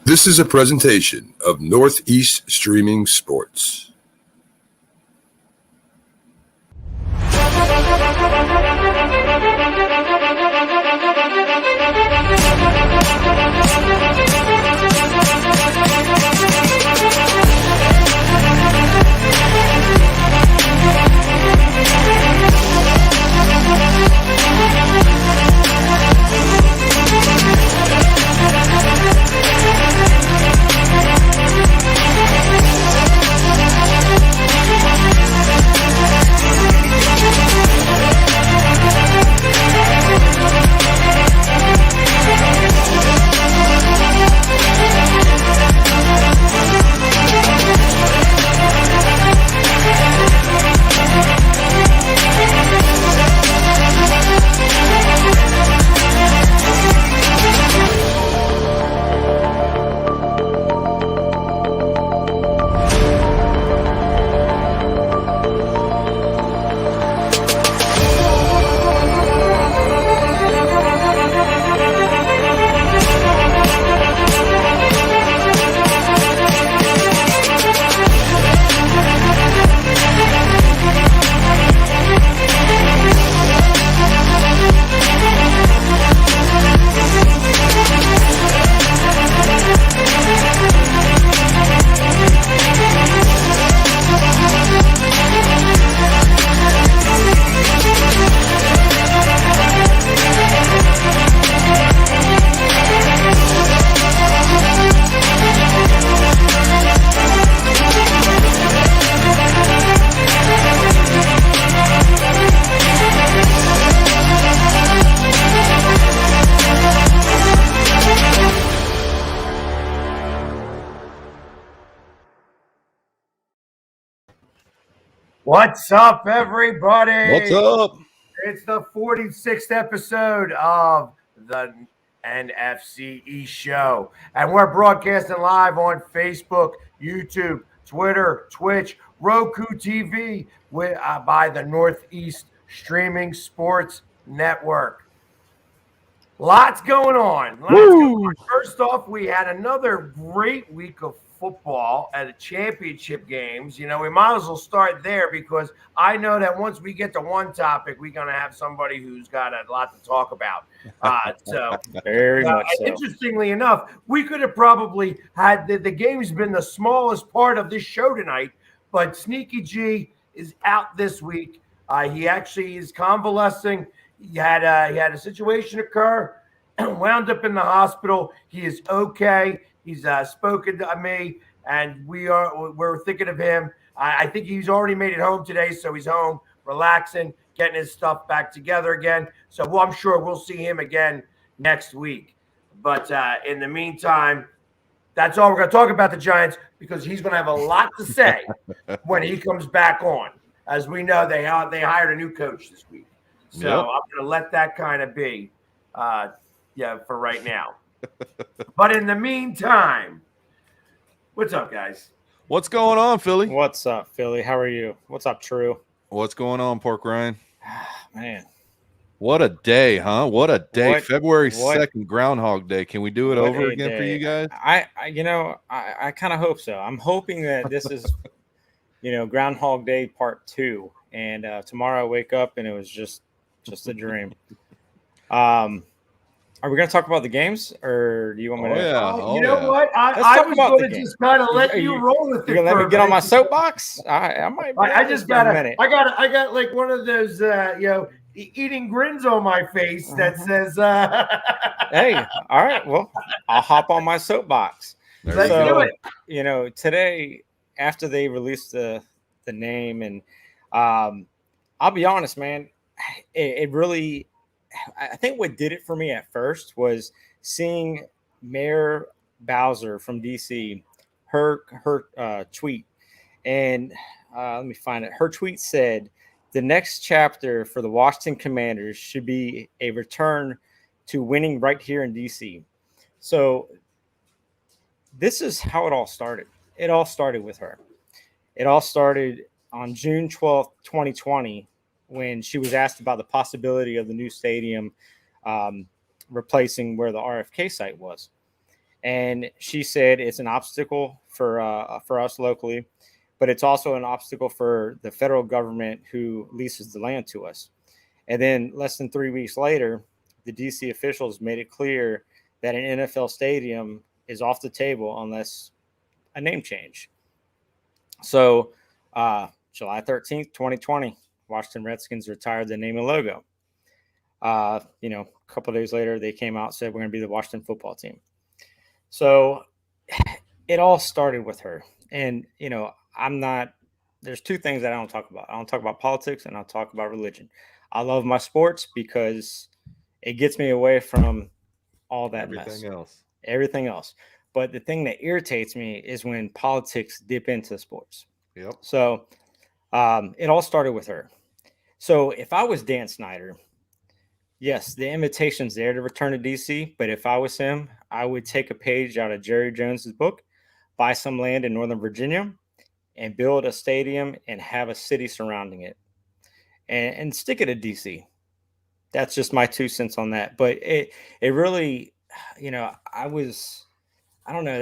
This is a presentation of Northeast Streaming Sports. What's up, everybody? What's up? It's the 46th episode of the NFC East Show, and we're broadcasting live on Facebook, YouTube, Twitter, Twitch, Roku TV by the Northeast Streaming Sports Network. Lots going on. First off, we had another great week of football at the championship games. You know, we might as well start there because I know that once we get to one topic, we're going to have somebody who's got a lot to talk about. Very much so. Interestingly enough, we could have probably had the game's been the smallest part of this show tonight, but Sneaky G is out this week. He actually is convalescing. He had a situation occur, wound up in the hospital. He is okay. He's spoken to me, and we're thinking of him. I think he's already made it home today, so he's home, relaxing, getting his stuff back together again. So I'm sure we'll see him again next week. But in the meantime, that's all we're going to talk about the Giants because he's going to have a lot to say when he comes back on. As we know, they hired a new coach this week. So I'm going to let that kind of be, for right now. But in the meantime, what's up, guys? What's going on, Philly? What's up, Philly? How are you? What's up, True? What's going on, Pork Ryan? Man. What a day, huh? What a day. February 2nd, Groundhog Day. Can we do it over again for you guys? I kind of hope so. I'm hoping that this is, Groundhog Day Part 2. And tomorrow I wake up and it was just a dream. Are we going to talk about the games, or do you want me to? You know what? I was going to just kind of let you roll with it. You're going to let me get on my soapbox? I might. I just got a minute. I got like one of those, eating grins on my face that says, "Hey, all right, well, I'll hop on my soapbox." Let's do it. Today, after they released the name, and I'll be honest, man, it really. I think what did it for me at first was seeing Mayor Bowser from DC, her tweet, and let me find it. Her tweet said, "The next chapter for the Washington Commanders should be a return to winning right here in DC." So this is how it all started. It all started with her. It all started on June 12th, 2020. When she was asked about the possibility of the new stadium replacing where the RFK site was. And she said it's an obstacle for us locally, but it's also an obstacle for the federal government who leases the land to us. And then less than 3 weeks later, the DC officials made it clear that an NFL stadium is off the table unless a name change. So July 13th, 2020, Washington Redskins retired the name and logo. A couple of days later, they came out and said, we're going to be the Washington football team. So it all started with her. And, there's two things that I don't talk about. I don't talk about politics and I'll talk about religion. I love my sports because it gets me away from all that everything else. But the thing that irritates me is when politics dip into sports. Yep. So it all started with her. So if I was Dan Snyder, yes, the invitation's there to return to DC. But if I was him, I would take a page out of Jerry Jones's book, buy some land in Northern Virginia, and build a stadium and have a city surrounding it, and stick it at DC. That's just my 2 cents on that. But it really, I don't know,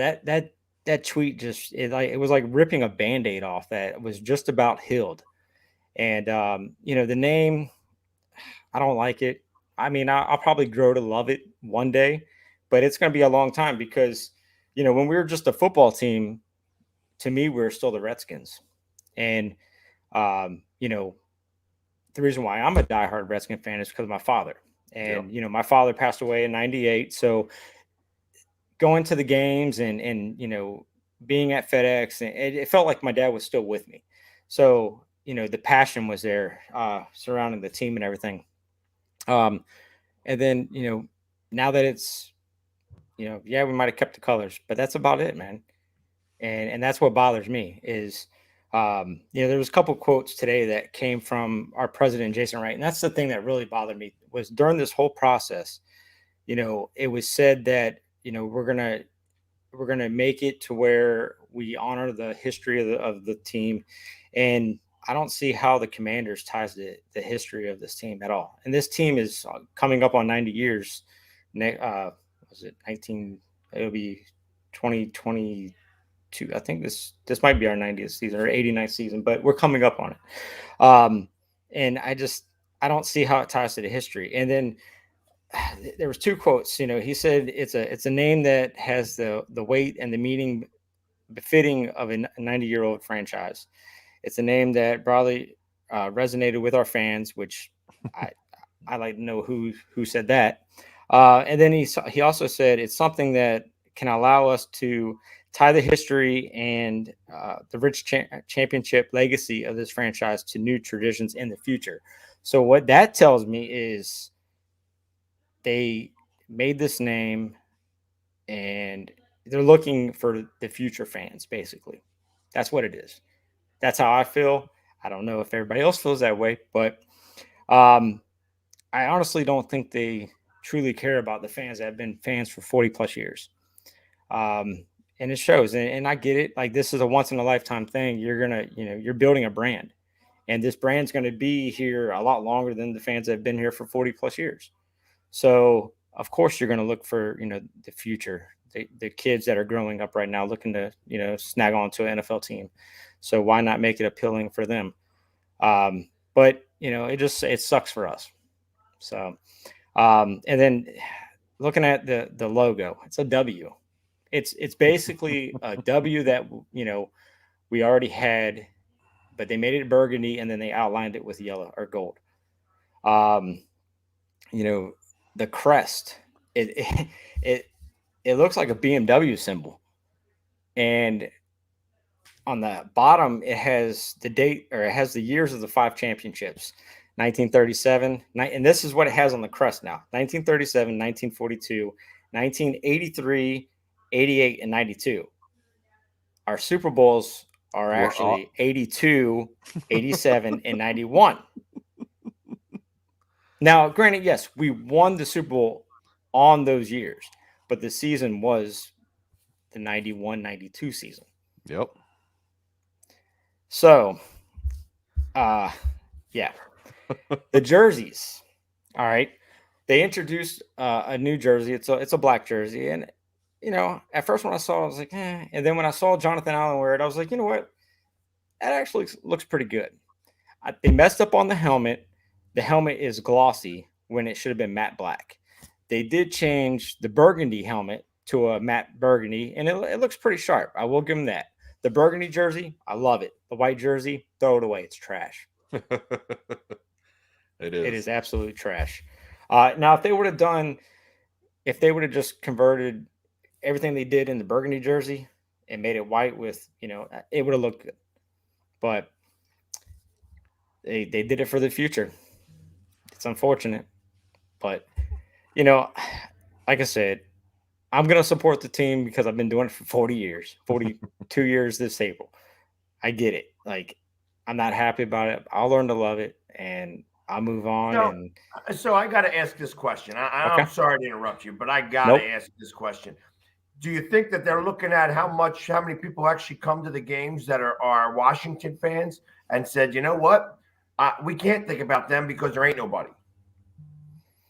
that tweet just it was like ripping a Band-Aid off that was just about healed. And the name, I don't like it. I mean, I'll probably grow to love it one day, but it's going to be a long time because, when we were just a football team, to me, we were still the Redskins. And, the reason why I'm a diehard Redskin fan is because of my father. And, my father passed away in 98. So going to the games and being at FedEx, and it felt like my dad was still with me. So, the passion was there surrounding the team and everything. And then, now that it's, we might have kept the colors, but that's about it, man. And that's what bothers me is, there was a couple quotes today that came from our president, Jason Wright. And that's the thing that really bothered me was during this whole process, it was said that, we're going to make it to where we honor the history of the team. And I don't see how the Commanders ties the history of this team at all. And this team is coming up on 90 years. Was it 19? It'll be 2022. I think this might be our 90th season or 89th season, but we're coming up on it. And I don't see how it ties to the history. And then there was 2 quotes. He said it's a name that has the weight and the meaning befitting of a 90-year-old franchise. It's a name that broadly resonated with our fans, which I like to know who said that. And then he also said it's something that can allow us to tie the history and the rich championship legacy of this franchise to new traditions in the future. So what that tells me is they made this name and they're looking for the future fans, basically. That's what it is. That's how I feel. I don't know if everybody else feels that way, but I honestly don't think they truly care about the fans that have been fans for 40 plus years. And it shows. And I get it. Like, this is a once in a lifetime thing. You're building a brand, and this brand's going to be here a lot longer than the fans that have been here for 40 plus years. So of course you're going to look for, the future, the kids that are growing up right now looking to, snag on to an NFL team. So why not make it appealing for them? But it sucks for us. So, and then looking at the logo, it's a W. It's basically a W that, we already had, but they made it burgundy and then they outlined it with yellow or gold. The crest, it looks like a BMW symbol. And on the bottom, it has the date, or it has the years of the 5 championships, 1937. And this is what it has on the crest now: 1937, 1942, 1983, 88, and 92. Our Super Bowls are actually 82, 87, and 91. Now, granted, yes, we won the Super Bowl on those years, but the season was the 91-92 season. Yep. So, yeah. The jerseys. All right. They introduced a new jersey. It's a black jersey, and at first when I saw it, I was like, and then when I saw Jonathan Allen wear it, I was like, you know what? That actually looks pretty good. They messed up on the helmet. The helmet is glossy when it should have been matte black. They did change the burgundy helmet to a matte burgundy, and it looks pretty sharp. I will give them that. The burgundy jersey, I love it. The white jersey, throw it away. It's trash. It is. It is absolutely trash. Now, if they would have just converted everything they did in the burgundy jersey and made it white with, it would have looked good. But they did it for the future. It's unfortunate. But, like I said, I'm going to support the team because I've been doing it for 40 years, 42 years this April. I get it. Like, I'm not happy about it. I'll learn to love it, and I'll move on. So I got to ask this question. I'm sorry to interrupt you, but I got to ask this question. Do you think that they're looking at how many people actually come to the games that are Washington fans and said, you know what? We can't think about them because there ain't nobody.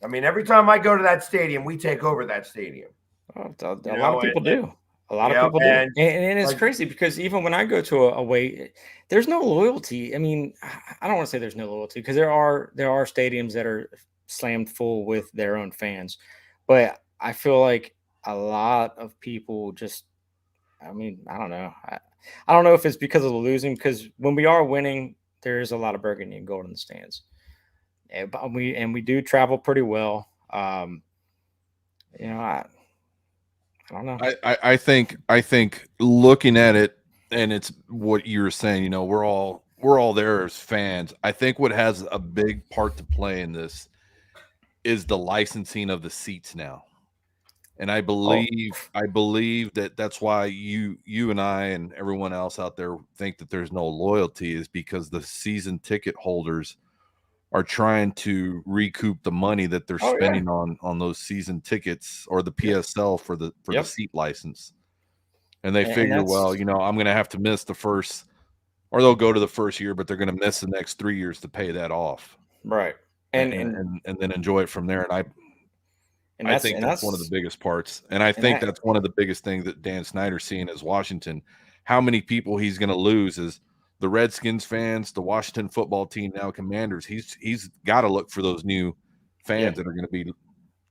I mean, every time I go to that stadium, we take over that stadium. A lot of people do. A lot of people do. And it's crazy because even when I go to a away, there's no loyalty. I mean, I don't want to say there's no loyalty because there are stadiums that are slammed full with their own fans. But I feel like a lot of people just, I don't know. I don't know if it's because of the losing, because when we are winning, there is a lot of burgundy and gold in the stands. And we do travel pretty well. I don't know. I think looking at it, and it's what you were saying, we're all there as fans. I think what has a big part to play in this is the licensing of the seats now. And I believe that's why you and I and everyone else out there think that there's no loyalty, is because the season ticket holders are trying to recoup the money that they're spending on those season tickets or the PSL for the seat license. And they figure, well, I'm going to have to miss the first, or they'll go to the first year, but they're going to miss the next 3 years to pay that off. Right. And then enjoy it from there. And I think that's one of the biggest parts. And I think that's one of the biggest things that Dan Snyder's seeing as Washington. How many people he's going to lose is the Redskins fans, the Washington football team, now Commanders. He's got to look for those new fans that are going to be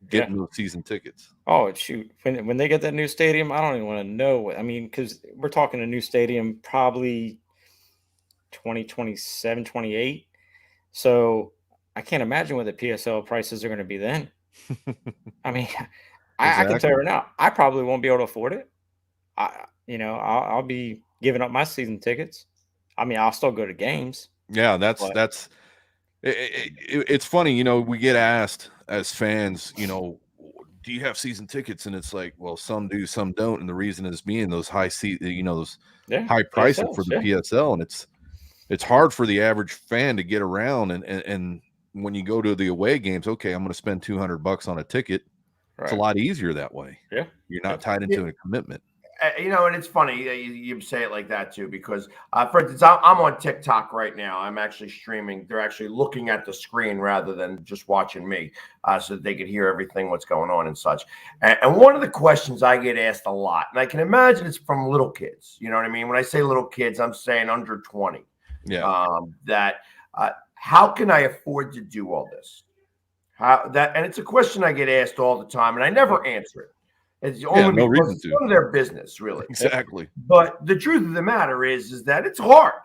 getting those season tickets. Oh, shoot. When they get that new stadium, I don't even want to know. I mean, because we're talking a new stadium probably 2027, 28. So I can't imagine what the PSL prices are going to be then. I mean, I can tell you right now, I probably won't be able to afford it. I'll be giving up my season tickets. I mean, I'll still go to games. Yeah, it's funny. We get asked as fans, do you have season tickets? And it's like, well, some do, some don't. And the reason is being those high those high prices for the PSL. And it's hard for the average fan to get around. And when you go to the away games, okay, I'm going to spend $200 on a ticket. Right. It's a lot easier that way. Yeah. You're not tied into a commitment. And it's funny you say it like that too, because for instance, I'm on TikTok right now. I'm actually streaming. They're actually looking at the screen rather than just watching me, so that they could hear everything what's going on and such. And one of the questions I get asked a lot, and I can imagine it's from little kids. You know what I mean? When I say little kids, I'm saying under 20. Yeah. How can I afford to do all this? And it's a question I get asked all the time, and I never answer it. It's only because it's none of their business, really. Exactly. But the truth of the matter is that it's hard.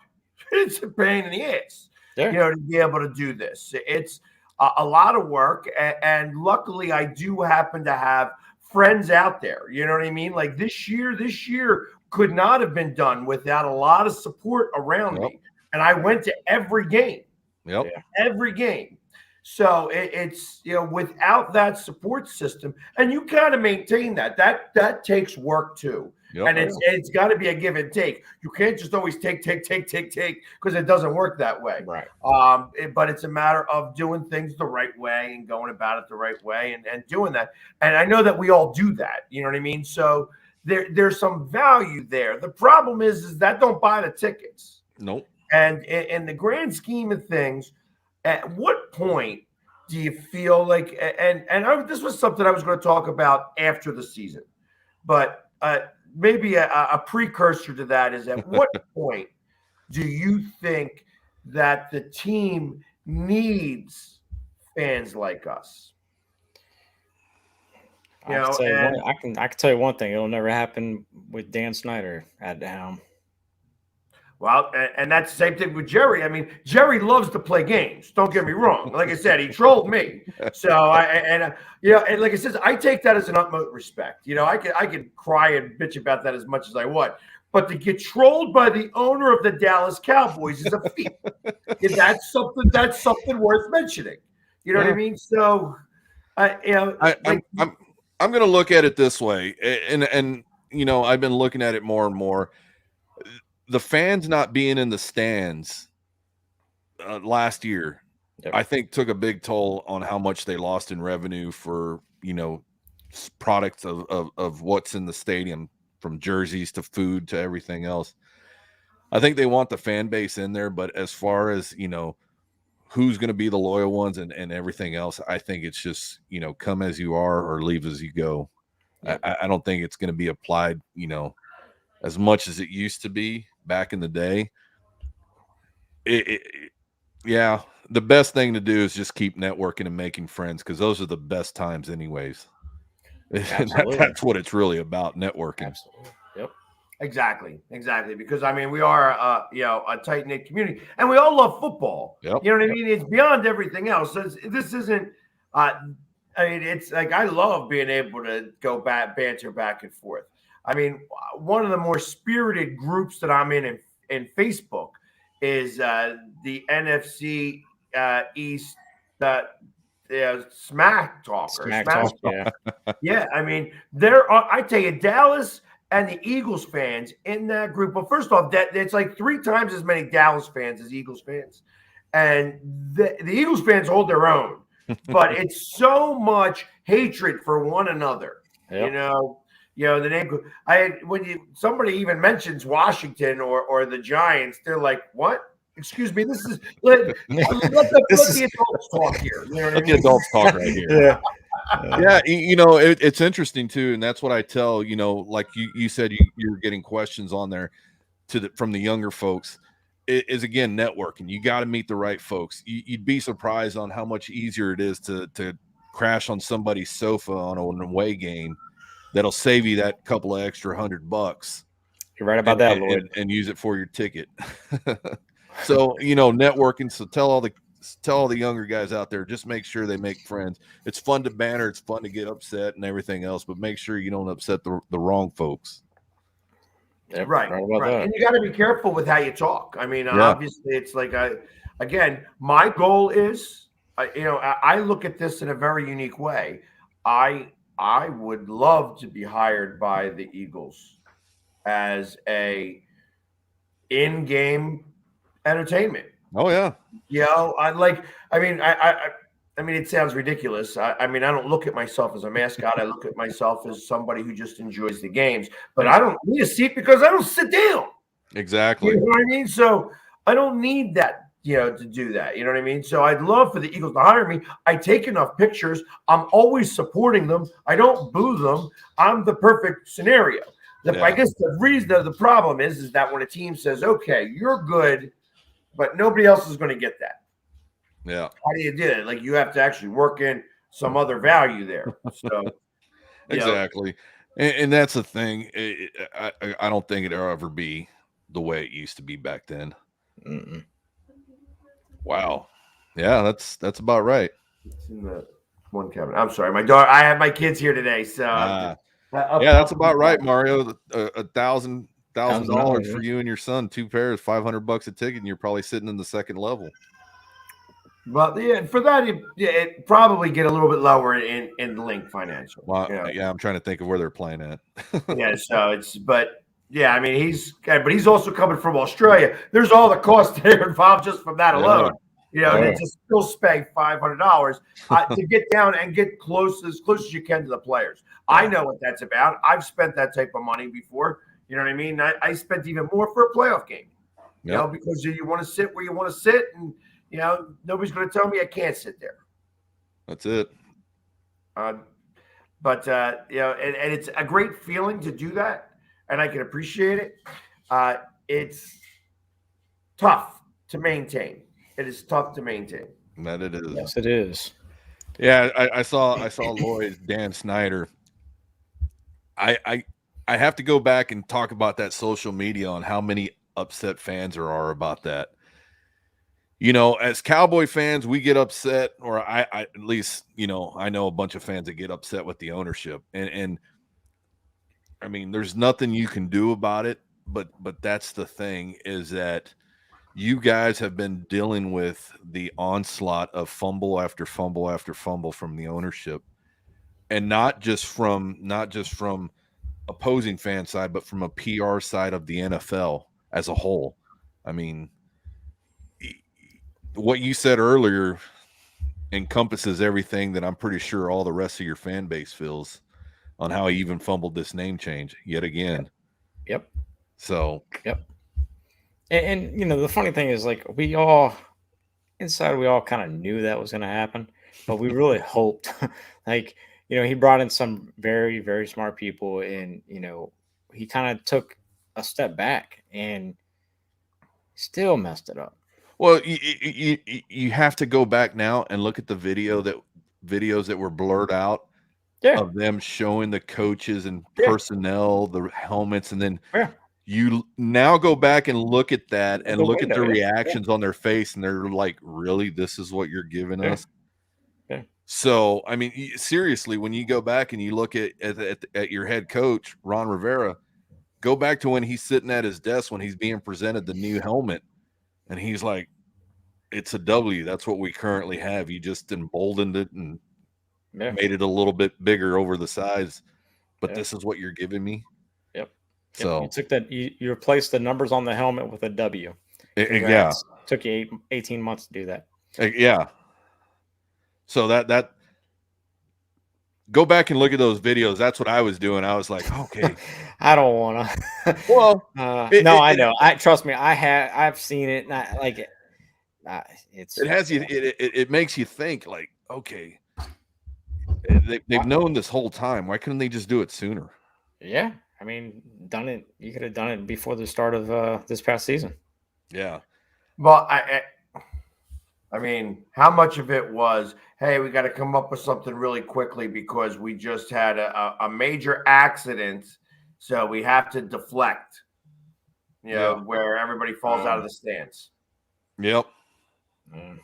It's a pain in the ass, to be able to do this. It's a lot of work, and luckily, I do happen to have friends out there. You know what I mean? Like this year could not have been done without a lot of support around me, and I went to every game. Yep. Every game. So it's, without that support system, and you kind of maintain that takes work too. Yep. And it's got to be a give and take. You can't just always take, because it doesn't work that way. Right. But it's a matter of doing things the right way and going about it the right way and doing that. And I know that we all do that. You know what I mean? So there's some value there. The problem is that don't buy the tickets. Nope. And in the grand scheme of things, at what point do you feel like, this was something I was going to talk about after the season, but maybe a precursor to that is at what point do you think that the team needs fans like us? You know, and I can tell you one thing: it'll never happen with Dan Snyder at the helm. well, and that's the same thing with Jerry. I mean, Jerry loves to play games. Don't get me wrong. Like I said, he trolled me. So and like I said, I take that as an utmost respect. You know, I could cry and bitch about that as much as I want. But to get trolled by the owner of the Dallas Cowboys is a feat. That's something worth mentioning. You know what I mean? So, I'm going to look at it this way, and you know, I've been looking at it more and more. The fans not being in the stands last year, I think took a big toll on how much they lost in revenue for, you know, products of what's in the stadium, from jerseys to food to everything else. I think they want the fan base in there, but as far as, you know, who's going to be the loyal ones and everything else, I think it's just, you know, come as you are or leave as you go. I don't think it's going to be applied, you know, as much as it used to be back in the day. Yeah, the best thing to do is just keep networking and making friends, because those are the best times anyways. That's what it's really about, networking. Absolutely. Yep. Exactly. Because I mean, we are a tight knit community, and we all love football. Yep. You know what I mean? It's beyond everything else. This isn't. I mean, it's like I love being able to go banter back and forth. I mean, one of the more spirited groups that I'm in Facebook is the NFC East Smack Talker. Smack Talk, yeah. Yeah, I mean, there are. I tell you, Dallas and the Eagles fans in that group. Well, first off, it's like 3 times as many Dallas fans as Eagles fans, and the Eagles fans hold their own. But it's so much hatred for one another. Yep. You know the name. When somebody even mentions Washington or the Giants, they're like, "What? Excuse me, this is let the adults talk here." You know what I mean? The adults talk right here. Yeah, you know, it's interesting too, and that's what I tell, you know, like you said, you're getting questions on there from the younger folks. It is, again, networking. You got to meet the right folks. You'd be surprised on how much easier it is to crash on somebody's sofa on an away game. That'll save you that couple of extra $100. You're right about that, Lloyd. And use it for your ticket. So, you know, networking. So tell all the younger guys out there, just make sure they make friends. It's fun to banter. It's fun to get upset and everything else, but make sure you don't upset the wrong folks. Yep, right. And you got to be careful with how you talk. I mean, obviously, it's like again, my goal is, I look at this in a very unique way. I would love to be hired by the Eagles as a in-game entertainment. Oh yeah. I mean, it sounds ridiculous. I mean, I don't look at myself as a mascot. I look at myself as somebody who just enjoys the games. But I don't need a seat because I don't sit down. Exactly. You know what I mean? So I don't need that, to do that. You know what I mean? So I'd love for the Eagles to hire me. I take enough pictures. I'm always supporting them. I don't boo them. I'm the perfect scenario. I guess the problem is that when a team says, "Okay, you're good," but nobody else is going to get that. Yeah. How do you do it? Like, you have to actually work in some other value there. So exactly. And that's the thing. I don't think it'll ever be the way it used to be back then. Mm-mm. Wow. Yeah, that's about right. It's in the one cabinet. I'm sorry, my daughter. I have my kids here today, so that's about right, Mario. $1,000 for you and your son, 2 pairs, $500 a ticket, and you're probably sitting in the second level. But for that, it probably get a little bit lower in Link Financial. Well, yeah, I'm trying to think of where they're playing at. I mean, he's also coming from Australia. There's all the costs there involved just from that alone. And just still spend $500 to get down and get as close as you can to the players. Yeah. I know what that's about. I've spent that type of money before. You know what I mean? I spent even more for a playoff game. Yep. Because you want to sit where you want to sit, and nobody's going to tell me I can't sit there. That's it. But But and it's a great feeling to do that, and I can appreciate it. It's tough to maintain. It is tough to maintain. That it is. Yes, it is. Yeah, I saw Lloyd, Dan Snyder. I have to go back and talk about that social media on how many upset fans there are about that. As Cowboy fans, we get upset, or I at least, I know a bunch of fans that get upset with the ownership. And I mean, there's nothing you can do about it, but that's the thing, is that you guys have been dealing with the onslaught of fumble after fumble after fumble from the ownership. And not just from opposing fan side, but from a PR side of the NFL as a whole. I mean, what you said earlier encompasses everything that I'm pretty sure all the rest of your fan base feels on how he even fumbled this name change yet again. Yep. So, yep. And the funny thing is, like, we all kind of knew that was going to happen, but we really hoped, like, he brought in some very, very smart people, and, he kind of took a step back and still messed it up. Well, you have to go back now and look at the videos that were blurred out of them showing the coaches and personnel, the helmets, and then you now go back and look at that and look at the reactions on their face, and they're like, really, this is what you're giving us? Yeah. So, I mean, seriously, when you go back and you look at your head coach, Ron Rivera, go back to when he's sitting at his desk when he's being presented the new helmet, and he's like, it's a W. That's what we currently have. You just emboldened it and made it a little bit bigger over the size, but this is what you're giving me. Yep. So you took that. You replaced the numbers on the helmet with a W. Yeah. Took you 18 months to do that. Yeah. So that go back and look at those videos. That's what I was doing. I was like, okay. I don't want to. Well, I know. Trust me. I've seen it. Not like it. It has you. It makes you think, like, okay, they've known this whole time. Why couldn't they just do it sooner? Yeah, I mean, done it. You could have done it before the start of this past season. Yeah. Well, I mean, how much of it was, hey, we got to come up with something really quickly because we just had a major accident, so we have to deflect, where everybody falls out of the stance. Yep. You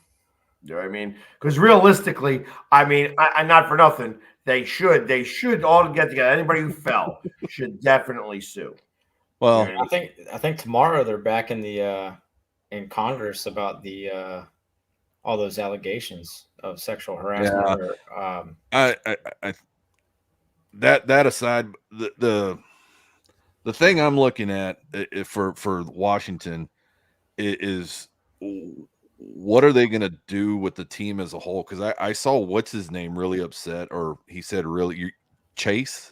know what I mean? Because realistically, I mean, I not for nothing, they should all get together. Anybody who fell should definitely sue. Well, I think tomorrow they're back in the in Congress about the all those allegations of sexual harassment. Yeah. That aside, the thing I'm looking at for Washington is what are they going to do with the team as a whole? Because I saw what's his name really upset, or he said Chase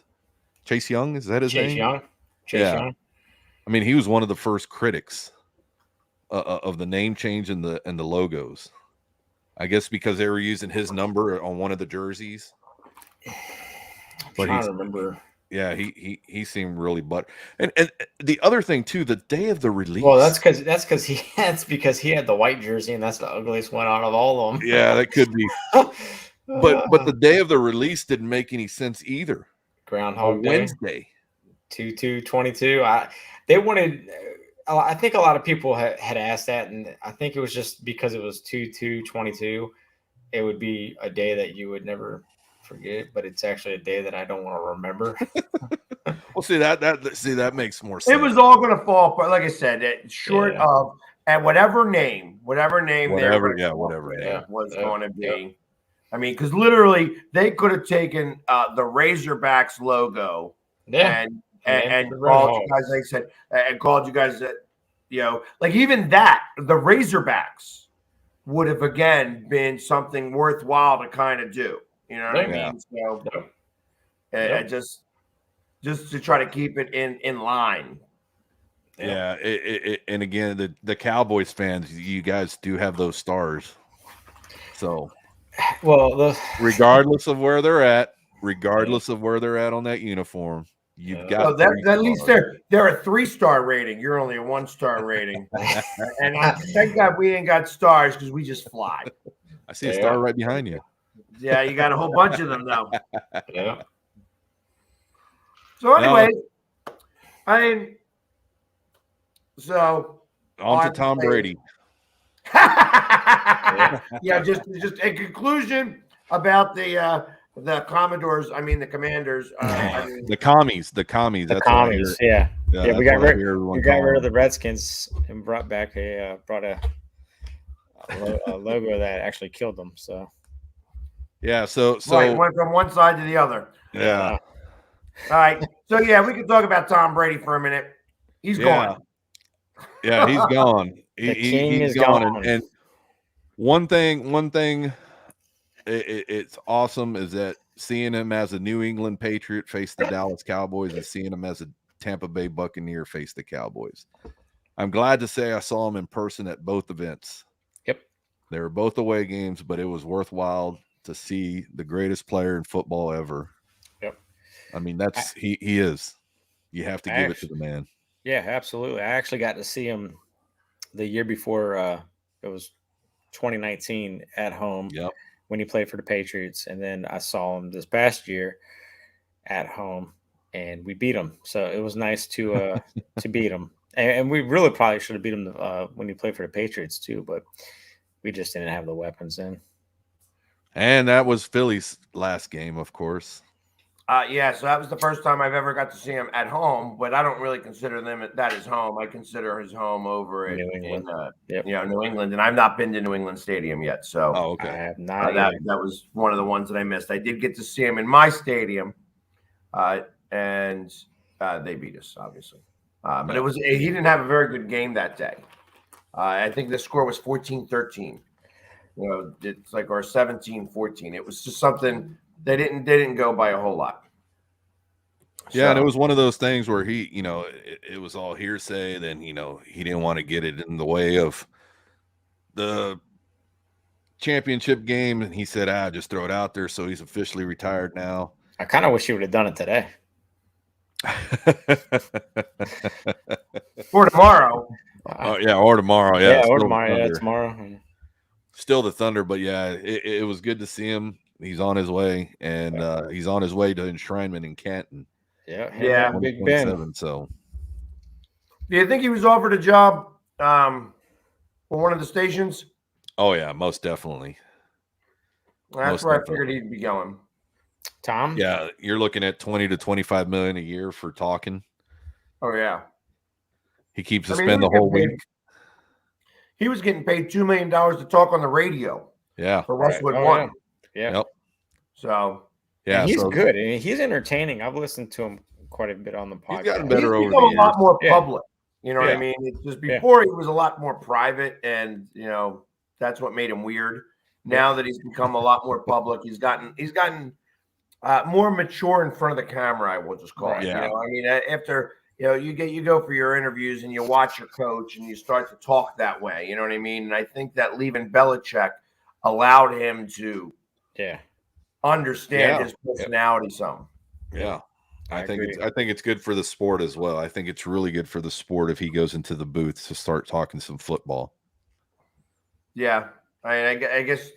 Young, is that his name? Chase Young. I mean, he was one of the first critics of the name change and the logos. I guess because they were using his number on one of the jerseys. But I remember. Yeah, he seemed really and the other thing too, the day of the release. Well, that's because he had the white jersey, and that's the ugliest one out of all of them. Yeah, that could be. but the day of the release didn't make any sense either. Groundhog Day. Wednesday. 2/2/22. They wanted. I think a lot of people had asked that, and I think it was just because it was 2/2/22. It would be a day that you would never forget, but it's actually a day that I don't want to remember. Well, see that makes more sense. It was all going to fall apart, like I said. Of and whatever name was going to be. Yeah. I mean, because literally they could have taken the Razorbacks logo and called you guys. They said and called you guys that like even that the Razorbacks would have again been something worthwhile to kind of do. You know what I mean? So just to try to keep it in line. Yeah, and again, the Cowboys fans, you guys do have those stars. So, well, regardless of where they're at, regardless of where they're at on that uniform, you've got So that, three at least stars. they're a 3-star rating. You're only a 1-star rating. And thank God we ain't got stars because we just fly. I see a star right behind you. Yeah, you got a whole bunch of them though. Yeah. So anyway, so on to Tom Brady. yeah, just a conclusion about the Commodores. I mean the Commanders. The commies. The That's commies, yeah. Yeah, We got rid of the Redskins and brought a logo that actually killed them. So yeah, so right, went from one side to the other. Yeah. All right. So yeah, we can talk about Tom Brady for a minute. He's gone. Yeah, he's gone. He's gone. And one thing it's awesome is that seeing him as a New England Patriot face the Dallas Cowboys and seeing him as a Tampa Bay Buccaneer face the Cowboys. I'm glad to say I saw him in person at both events. Yep. They were both away games, but it was worthwhile to see the greatest player in football ever. Yep. I mean, that's he is. You have to give it to the man. Yeah, absolutely. I actually got to see him the year before it was 2019 at home. Yep. When he played for the Patriots, and then I saw him this past year at home, and we beat him. So it was nice to beat him, and we really probably should have beat him when he played for the Patriots too, but we just didn't have the weapons then. And that was Philly's last game, of course. Yeah, so that was the first time I've ever got to see him at home, but I don't really consider that his home. I consider his home over in New England, and I've not been to New England Stadium yet. So, okay, I have not. That was one of the ones that I missed. I did get to see him in my stadium, and they beat us, obviously. But he didn't have a very good game that day. I think the score was 14-13. It's like or 17-14. It was just something. They didn't go by a whole lot. Yeah, and it was one of those things where he, it was all hearsay. Then, he didn't want to get it in the way of the championship game. And he said, just throw it out there. So he's officially retired now. I kind of wish he would have done it today. Or tomorrow. Or tomorrow. Yeah, or tomorrow. Yeah, tomorrow. Still the Thunder, but yeah, it was good to see him. He's on his way, and he's on his way to enshrinement in Canton. Yeah, Big Ben. So, do you think he was offered a job for one of the stations? Oh yeah, most definitely. That's where I figured he'd be going. Tom? Yeah, you're looking at $20 to $25 million a year for talking. Oh yeah. He keeps to spend the whole week. He was getting paid $2 million to talk on the radio. Yeah, for Westwood One. Yeah. Yep. So yeah, he's good. I mean, he's entertaining. I've listened to him quite a bit on the podcast. He's gotten better over the years. years. A lot more public. You know what I mean? It's just before he was a lot more private, and that's what made him weird. Now that he's become a lot more public, he's gotten more mature in front of the camera. I will just call it. Yeah. I mean, after you go for your interviews and you watch your coach and you start to talk that way. You know what I mean? And I think that leaving Belichick allowed him to understand his personality some. Yeah. I think it's good for the sport as well. I think it's really good for the sport if he goes into the booth to start talking some football. Yeah. I guess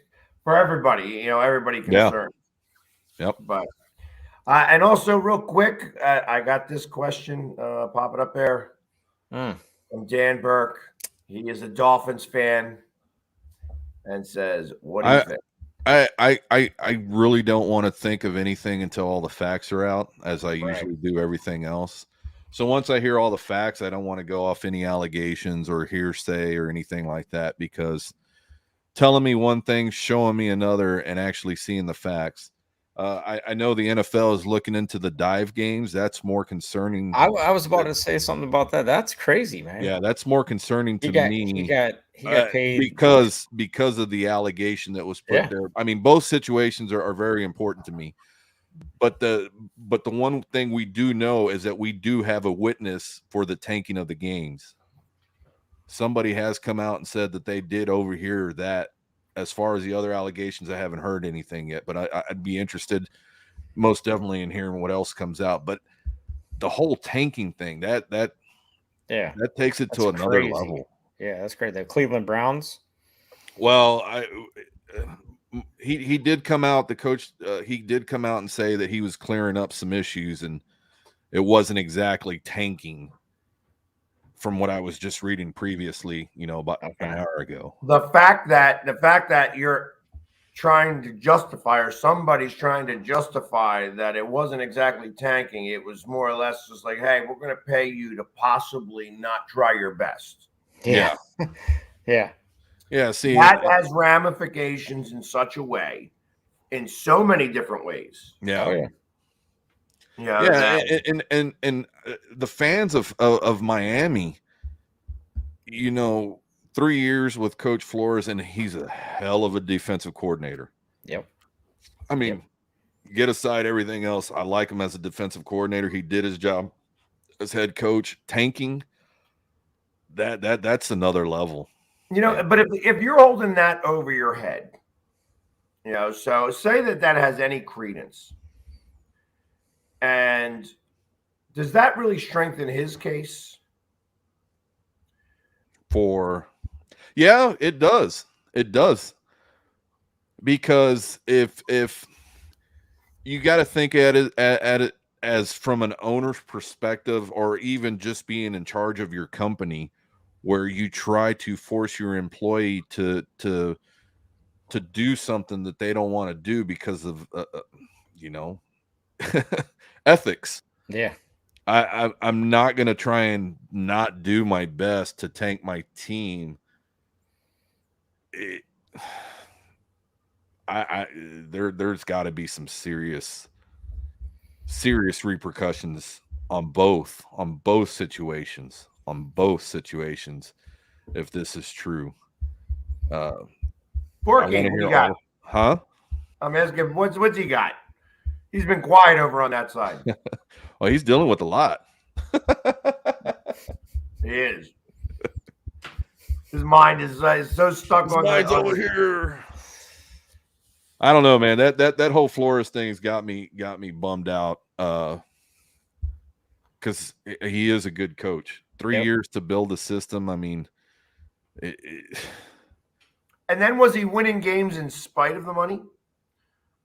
for everybody, everybody concerned. Yep. But and also real quick, I got this question popping up there from Dan Burke. He is a Dolphins fan and says, what do you think? I really don't want to think of anything until all the facts are out, as I usually do everything else. So once I hear all the facts, I don't want to go off any allegations or hearsay or anything like that, because telling me one thing, showing me another, and actually seeing the facts. I know the NFL is looking into the dive games. That's more concerning. I was about to say something about that. That's crazy, man. Yeah, that's more concerning to me. He got paid because of the allegation that was put there. I mean, both situations are very important to me. But the one thing we do know is that we do have a witness for the tanking of the games. Somebody has come out and said that they did overhear that. As far as the other allegations, I haven't heard anything yet, but I'd be interested most definitely in hearing what else comes out. But the whole tanking thing, that takes it to another crazy. level. Yeah, that's great. The Cleveland Browns. Well, he did come out. The coach he did come out and say that he was clearing up some issues, and it wasn't exactly tanking. From what I was just reading previously, about an hour ago. The fact that you're trying to justify, or somebody's trying to justify, that it wasn't exactly tanking, it was more or less just like, hey, we're going to pay you to possibly not try your best. Yeah. Yeah. See, that has ramifications in such a way, in so many different ways. Yeah. Oh, yeah. And the fans of Miami, 3 years with Coach Flores, and he's a hell of a defensive coordinator. Yep. I mean, get aside everything else, I like him as a defensive coordinator. He did his job as head coach. Tanking, that's another level. But if you're holding that over your head, so say that has any credence. And does that really strengthen his case? Yeah, it does. It does. Because if you got to think at it as from an owner's perspective, or even just being in charge of your company, where you try to force your employee to do something that they don't want to do because of ethics. Yeah. I'm not going to try and not do my best to tank my team. There's got to be some serious repercussions on both situations, if this is true. Porky, what you got? Huh? I'm asking, what's he got? He's been quiet over on that side. Well, he's dealing with a lot. He is. His mind is so stuck on over here. I don't know, man. That whole Flores thing's got me bummed out. Because he is a good coach. 3 years to build a system. I mean, And then was he winning games in spite of the money?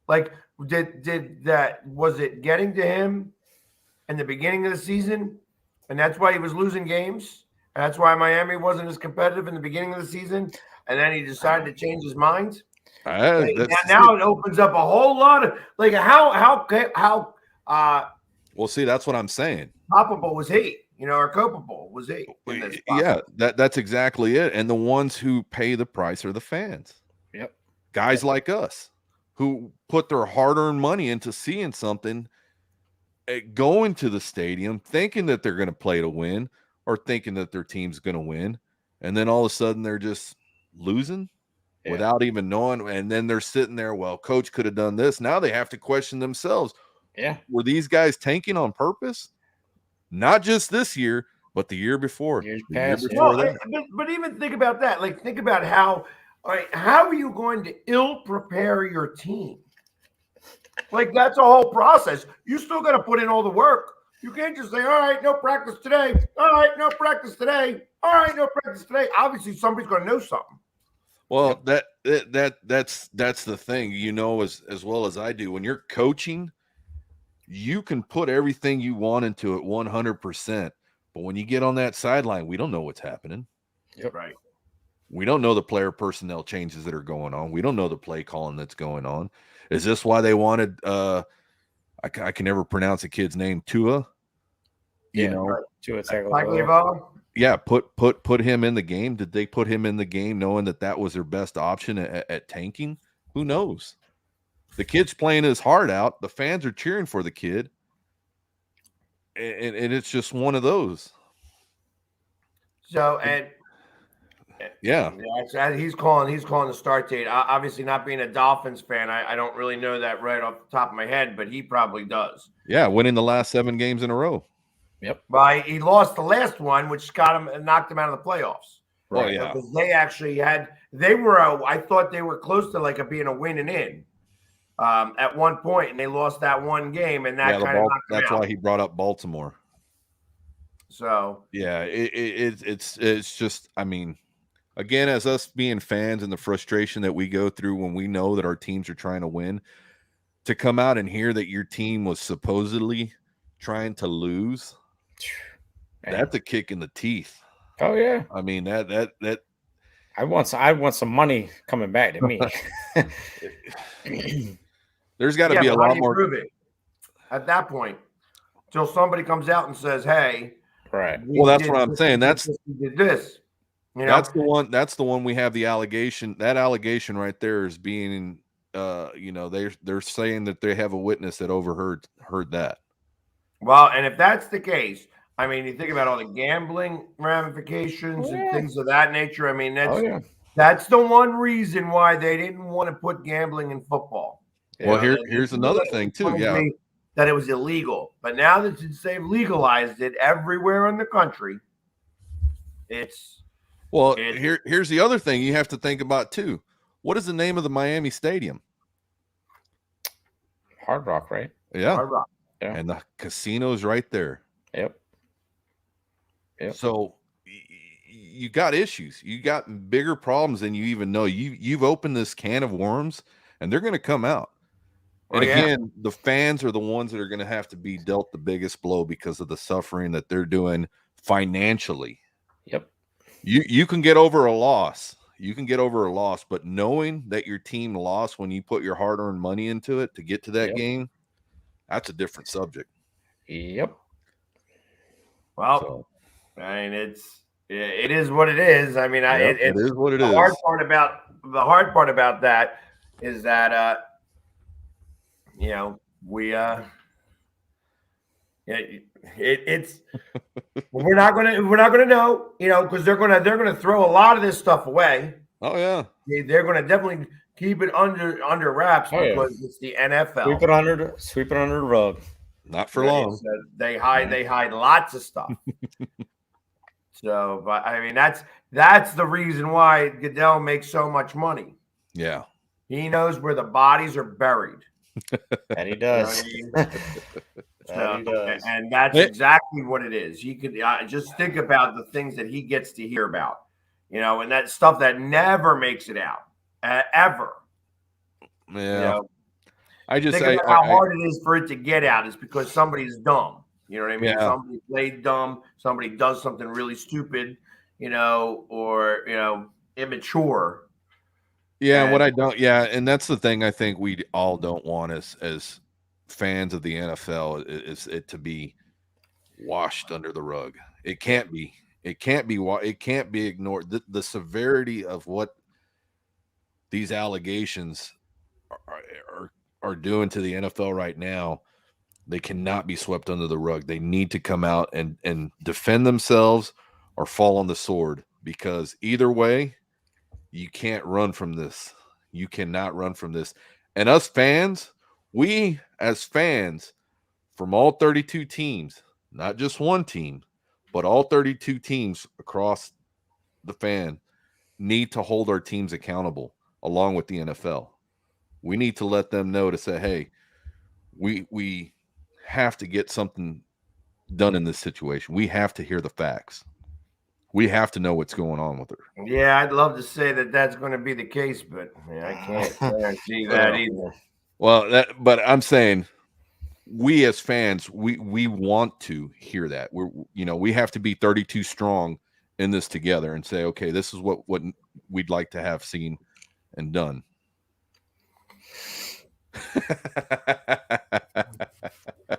Like, was it getting to him in the beginning of the season, and that's why he was losing games, and that's why Miami wasn't as competitive in the beginning of the season, and then he decided to change his mind? Now it opens up a whole lot of how well, see, that's what I'm saying. Culpable was he, or culpable was he? Yeah, that's exactly it. And the ones who pay the price are the fans. Yep. Guys like us who put their hard-earned money into seeing something, going to the stadium, thinking that they're going to play to win, or thinking that their team's going to win, and then all of a sudden they're just losing without even knowing. And then they're sitting there, well, coach could have done this. Now they have to question themselves. Yeah. Were these guys tanking on purpose? Not just this year, but the year before. Years past. But even think about that. Like, think about how are you going to ill prepare your team? Like, that's a whole process. You still got to put in all the work. You can't just say, all right, no practice today. All right, no practice today. All right, no practice today. Obviously, somebody's going to know something. Well, that's the thing, as well as I do. When you're coaching, you can put everything you want into it 100%. But when you get on that sideline, we don't know what's happening. Yep. Right. We don't know the player personnel changes that are going on. We don't know the play calling that's going on. Is this why they wanted I can never pronounce a kid's name, Tua? Tua Tagovailoa. Yeah, put him in the game. Did they put him in the game knowing that was their best option at tanking? Who knows? The kid's playing his heart out. The fans are cheering for the kid. And it's just one of those. So, and yeah, he's calling the start date. Obviously, not being a Dolphins fan, I don't really know that right off the top of my head, but he probably does. Yeah, winning the last 7 games in a row. Yep. But he lost the last one, which knocked him out of the playoffs. Right. Oh, yeah. Because they actually I thought they were close to being a win and in. at one point, and they lost that one game, and that kind of knocked them that's out. why he brought up Baltimore. So yeah, it's just, I mean, again, as us being fans and the frustration that we go through when we know that our teams are trying to win, to come out and hear that your team was supposedly trying to lose, that's a kick in the teeth. Oh yeah. I mean, that I want some money coming back to me. there's got to be a but how lot do you more. prove it at that point until somebody comes out and says, "Hey, Right." Well, that's what I'm saying. we did this." You know? That's the one we have the allegation. That allegation right there is being, they're saying that they have a witness that overheard that. Well, and if that's the case, I mean, you think about all the gambling ramifications and things of that nature. I mean, that's the one reason why they didn't want to put gambling in football. Well, here's another thing too. Yeah, that it was illegal, but now that they've legalized it everywhere in the country, here's the other thing you have to think about too. What is the name of the Miami Stadium? Hard Rock, right? Yeah. Hard Rock. Yeah. And the casino's right there. Yep. So you got issues. You got bigger problems than you even know. You've opened this can of worms, and they're going to come out. And again, the fans are the ones that are going to have to be dealt the biggest blow because of the suffering that they're doing financially. Yep. You can get over a loss. But knowing that your team lost when you put your hard-earned money into it to get to that game, that's a different subject. Yep. Well, I mean, it is what it is. I mean, it is what it is. The hard part about that is that we it's we're not gonna know, because they're gonna throw a lot of this stuff away. Oh yeah, they're gonna definitely keep it under wraps because it's the NFL. Sweep it under the rug. Not for long. They hide lots of stuff. So, but I mean, that's the reason why Goodell makes so much money. Yeah, he knows where the bodies are buried. And he does. And that's exactly what it is. You could just think about the things that he gets to hear about, and that stuff that never makes it out, ever. Yeah. I just think about how hard it is for it to get out is because somebody's dumb. You know what I mean? Yeah. Somebody played dumb. Somebody does something really stupid, or immature. Yeah, and that's the thing I think we all don't want as fans of the NFL is it to be washed under the rug. It can't be. It can't be ignored. The severity of what these allegations are doing to the NFL right now, they cannot be swept under the rug. They need to come out and defend themselves or fall on the sword, because either way, you can't run from this. You cannot run from this. And us fans, we as fans from all 32 teams, not just one team, but all 32 teams across the fan, need to hold our teams accountable along with the NFL. We need to let them know to say, hey, we have to get something done in this situation. We have to hear the facts. We have to know what's going on with her. Yeah, I'd love to say that that's going to be the case, but I can't guarantee that either. Well, but I'm saying we as fans, we want to hear that. We have to be 32 strong in this together and say, okay, this is what we'd like to have seen and done.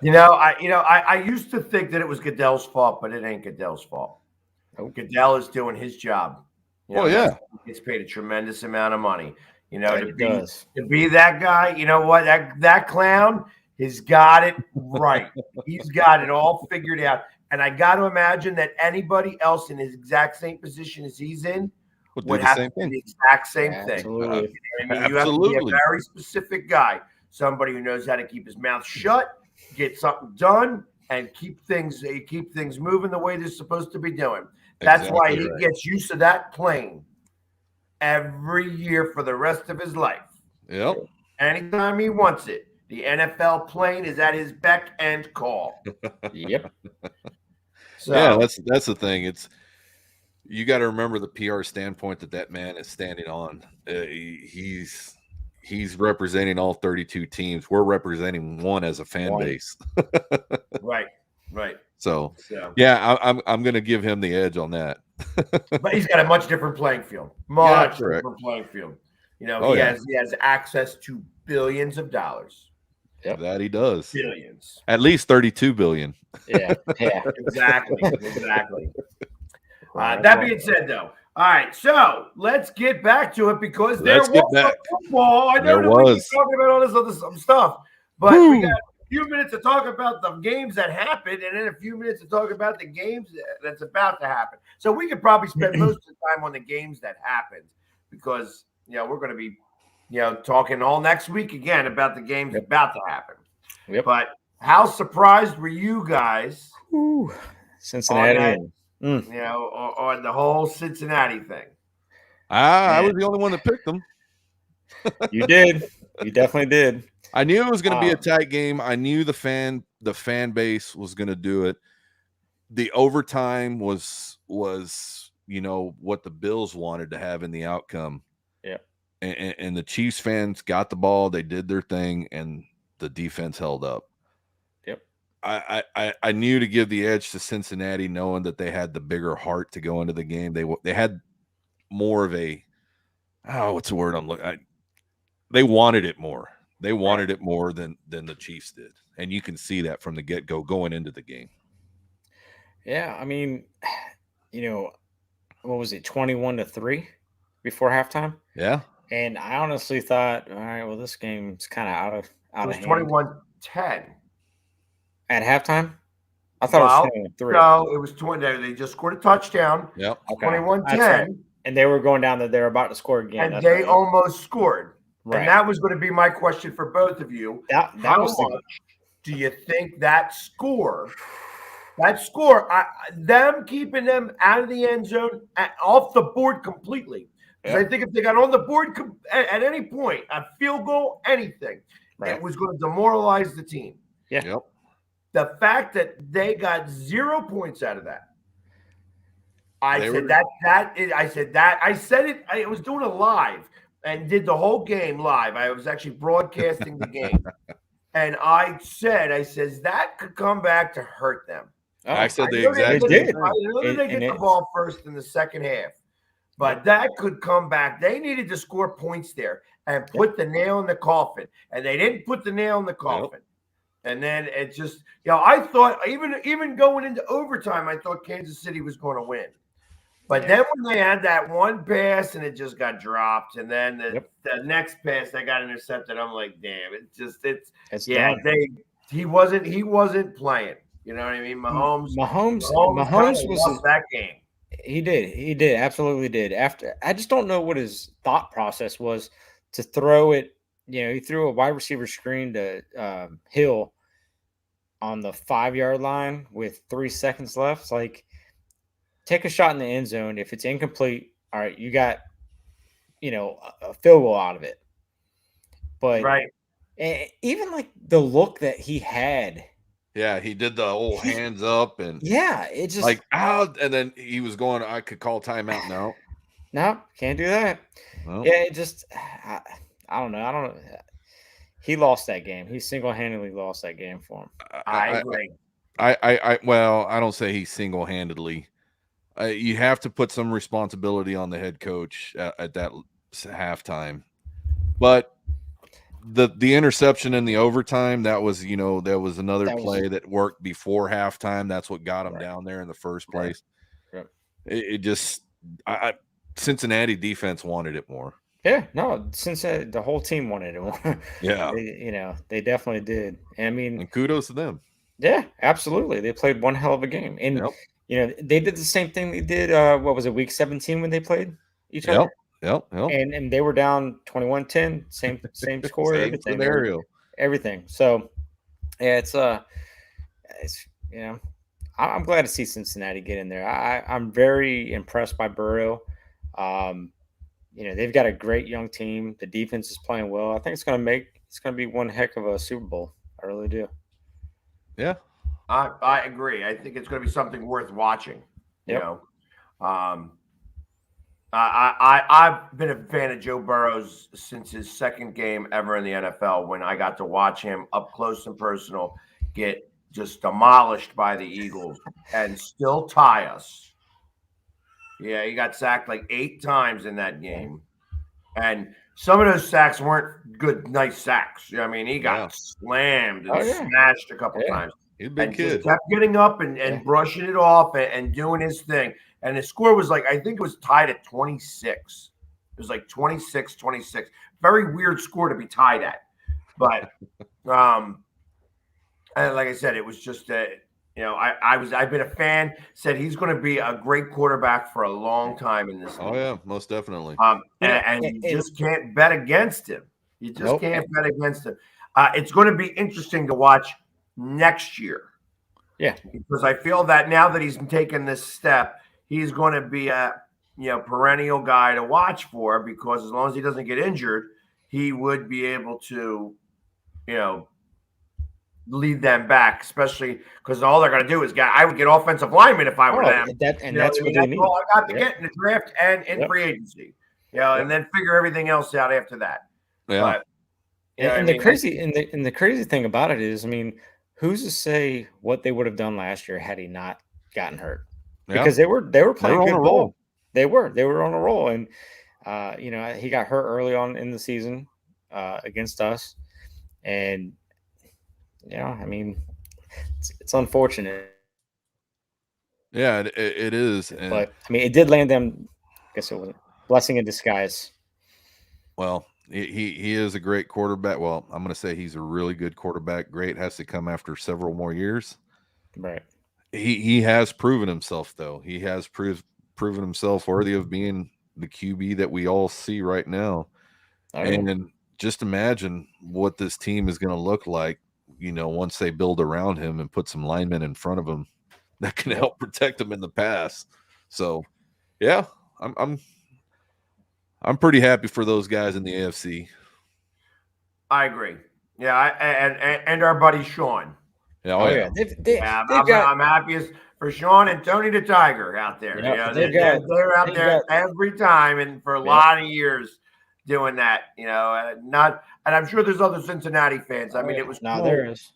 I used to think that it was Goodell's fault, but it ain't Goodell's fault. Goodell is doing his job. He gets paid a tremendous amount of money. To be that guy. You know what? That clown has got it right. He's got it all figured out. And I got to imagine that anybody else in his exact same position as he's in would have to do the exact same thing. Absolutely. You have to be a very specific guy, somebody who knows how to keep his mouth shut, get something done, and keep things moving the way they're supposed to be doing. That's why he gets used to that plane every year for the rest of his life. Yep. Anytime he wants it, the NFL plane is at his beck and call. Yep. So, Yeah, that's the thing. You got to remember the PR standpoint that man is standing on. He's representing all 32 teams. We're representing one as a fan base. right. So yeah, I'm going to give him the edge on that. But he's got a much different playing field. Different playing field. You know, he has access to billions of dollars. Yep. That he does. Billions. At least 32 billion. Yeah. Exactly. That being said, though, all right, so let's get back to it because there was football. I know that we keep talking about all this other stuff, but we got a few minutes to talk about the games that happened and then a few minutes to talk about the games that's about to happen. So we could probably spend most of the time on the games that happened because, we're going to be, talking all next week again about the games about to happen. Yep. But how surprised were you guys? Cincinnati. On the whole Cincinnati thing. I was the only one that picked them. You did. You definitely did. I knew it was going to be a tight game. I knew the fan base was going to do it. The overtime was what the Bills wanted to have in the outcome. Yeah. And the Chiefs fans got the ball. They did their thing, and the defense held up. Yep. I knew to give the edge to Cincinnati, knowing that they had the bigger heart to go into the game. They had more of a what's the word I'm looking? They wanted it more. They wanted it more than the Chiefs did, and you can see that from the get-go going into the game. Yeah, I mean, what was it, 21-3 before halftime? Yeah. And I honestly thought, all right, well, this game's kind of out of hand. It was 21-10. At halftime? I thought it was 21-3. No, it was 20. They just scored a touchdown. Yep. Okay. 21-10. Right. And they were going down that they were about to score again. And they almost scored. Right. And that was going to be my question for both of you. How much do you think that score, them keeping them out of the end zone, off the board completely? Because I think if they got on the board at any point, a field goal, anything, it was going to demoralize the team. Yeah. Yep. The fact that they got 0 points out of that. I was doing a live and did the whole game live. I was actually broadcasting the game. And I says that could come back to hurt them. I said the exact same thing. I know they get the ball first in the second half. But that could come back. They needed to score points there and put the nail in the coffin. And they didn't put the nail in the coffin. Yep. And then it just, I thought even going into overtime, I thought Kansas City was going to win. But then when they had that one pass and it just got dropped, and then the next pass they got intercepted, I'm like, damn, he wasn't playing. You know what I mean? Mahomes was that game. He did, absolutely did. I just don't know what his thought process was to throw it. He threw a wide receiver screen to Hill on the 5-yard line with 3 seconds left. It's like, take a shot in the end zone. If it's incomplete, all right, you got, a field goal out of it. But even like the look that he had. Yeah, he did the old hands up and it just like out, and then he was going, I could call timeout now. No, can't do that. Well, yeah, it just I don't know. He lost that game. He single-handedly lost that game for him. I agree. Well, I don't say he single-handedly. You have to put some responsibility on the head coach at that halftime. But the interception in the overtime, that was another play that worked before halftime. That's what got him down there in the first place. Right. It just Cincinnati defense wanted it more. Yeah, no, since the whole team wanted it more. Yeah. They definitely did. And kudos to them. Yeah, absolutely. They played one hell of a game. And they did the same thing they did what was it, week 17 when they played each other? Yep. And they were down 21-10, same score, same scenario. Everything. So it's I'm glad to see Cincinnati get in there. I'm very impressed by Burrow. they've got a great young team. The defense is playing well. I think it's going to be one heck of a Super Bowl. I really do. Yeah. I agree. I think it's going to be something worth watching. Yep. I've been a fan of Joe Burrow's since his second game ever in the NFL, when I got to watch him up close and personal get just demolished by the Eagles and still tie us. Yeah, he got sacked like 8 times in that game. And some of those sacks weren't good, nice sacks. I mean, he got slammed and smashed a couple times. He's a big and kid. Just kept getting up and brushing it off and doing his thing. And the score was like, I think it was tied at 26. It was like 26-26. Very weird score to be tied at. But and like I said, it was just I've been a fan, said he's going to be a great quarterback for a long time in this league. Oh yeah, most definitely. And you just can't bet against him. You just can't bet against him. It's going to be interesting to watch next year. Yeah. Because I feel that now that he's taken this step, he's going to be a perennial guy to watch for, because as long as he doesn't get injured, he would be able to, lead them back, especially because all they're going to do is I would get offensive linemen if I were them. That's what they need. All I got to get in the draft and in free agency. And then figure everything else out after that. Yeah. But, the crazy thing about it is, I mean, who's to say what they would have done last year had he not gotten hurt? Because they were playing good ball. They were on a roll, and he got hurt early on in the season against us, and I mean, it's unfortunate. Yeah, it is. But I mean, it did land them. I guess it was a blessing in disguise. Well, he is a great quarterback. Well, I'm going to say he's a really good quarterback. Great has to come after several more years. Right. He has proven himself, though. He has proven himself worthy of being the QB that we all see right now. And just imagine what this team is going to look like, once they build around him and put some linemen in front of him that can help protect him in the pass. So, yeah, I'm pretty happy for those guys in the AFC. I agree. Yeah, and our buddy Sean. Yeah, I'm happiest for Sean and Tony the Tiger out there. They're out there every time, and for a lot of years doing that. And I'm sure there's other Cincinnati fans. I mean, it was cool. There is.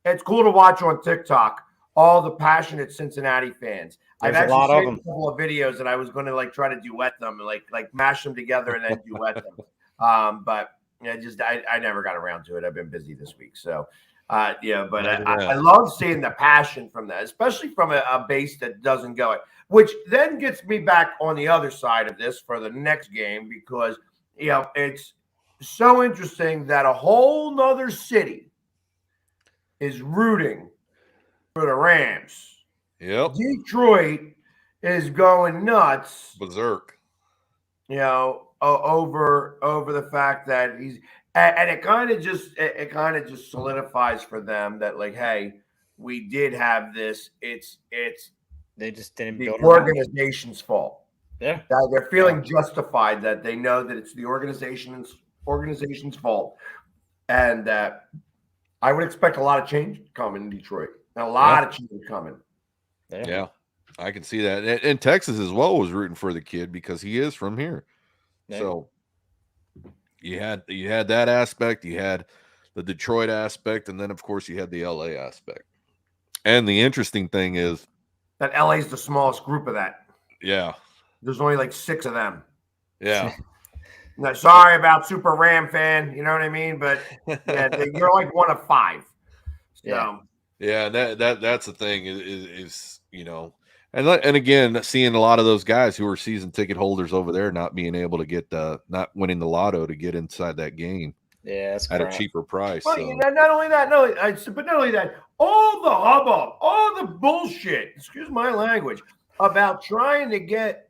It's cool to watch on TikTok all the passionate Cincinnati fans. There's I've actually seen them. a couple of videos that I was going to try to duet them, like mash them together and then duet them. But I never got around to it. I've been busy this week, so. But I love seeing the passion from that, especially from a base that doesn't go it, which then gets me back on the other side of this for the next game, because, it's so interesting that a whole nother city is rooting for the Rams. Yep. Detroit is going nuts. Berserk. Over the fact that he's. And it kind of just solidifies for them that, like, hey, we did have this. It's they just didn't the build organization's fault. Yeah, they're feeling justified that they know that it's the organization's fault, and that I would expect a lot of change coming in Detroit. A lot of change coming. Yeah, I can see that. And Texas as well was rooting for the kid because he is from here. Yeah. So. You had that aspect, you had the Detroit aspect, and then of course you had the LA aspect. And the interesting thing is that LA is the smallest group of that. Yeah. There's only like 6 of them. Yeah. No, sorry about Super Ram fan, you know what I mean? But you're like one of 5. So. Yeah, that's the thing is and again, seeing a lot of those guys who are season ticket holders over there not being able to get not winning the lotto to get inside that game. Yeah, that's at a cheaper price. Well, so. not only that, all the hubbub, all the bullshit, excuse my language, about trying to get,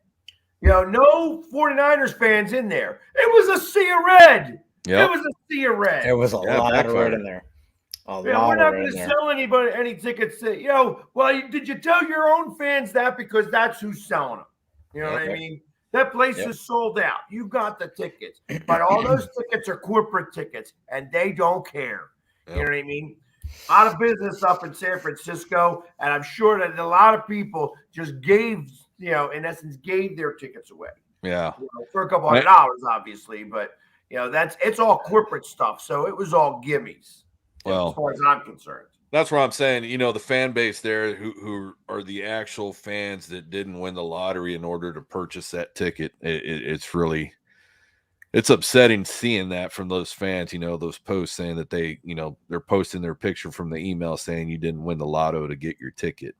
no 49ers fans in there. It was a sea of red. Yep. It was a sea of red. There was a lot of red in there. We're not going to sell anybody any tickets. Did you tell your own fans that? Because that's who's selling them. You know what I mean? That place Yep. is sold out. You got the tickets, but all those tickets are corporate tickets, and they don't care. You know what I mean? A lot of business up in San Francisco, and I'm sure that a lot of people just gave, in essence, gave their tickets away. Yeah. For a couple $100, obviously, but it's all corporate stuff. So it was all gimmies. Well, as far as I'm concerned. That's what I'm saying. The fan base there who are the actual fans that didn't win the lottery in order to purchase that ticket. It's upsetting seeing that from those fans, those posts saying that they're posting their picture from the email saying you didn't win the lotto to get your ticket.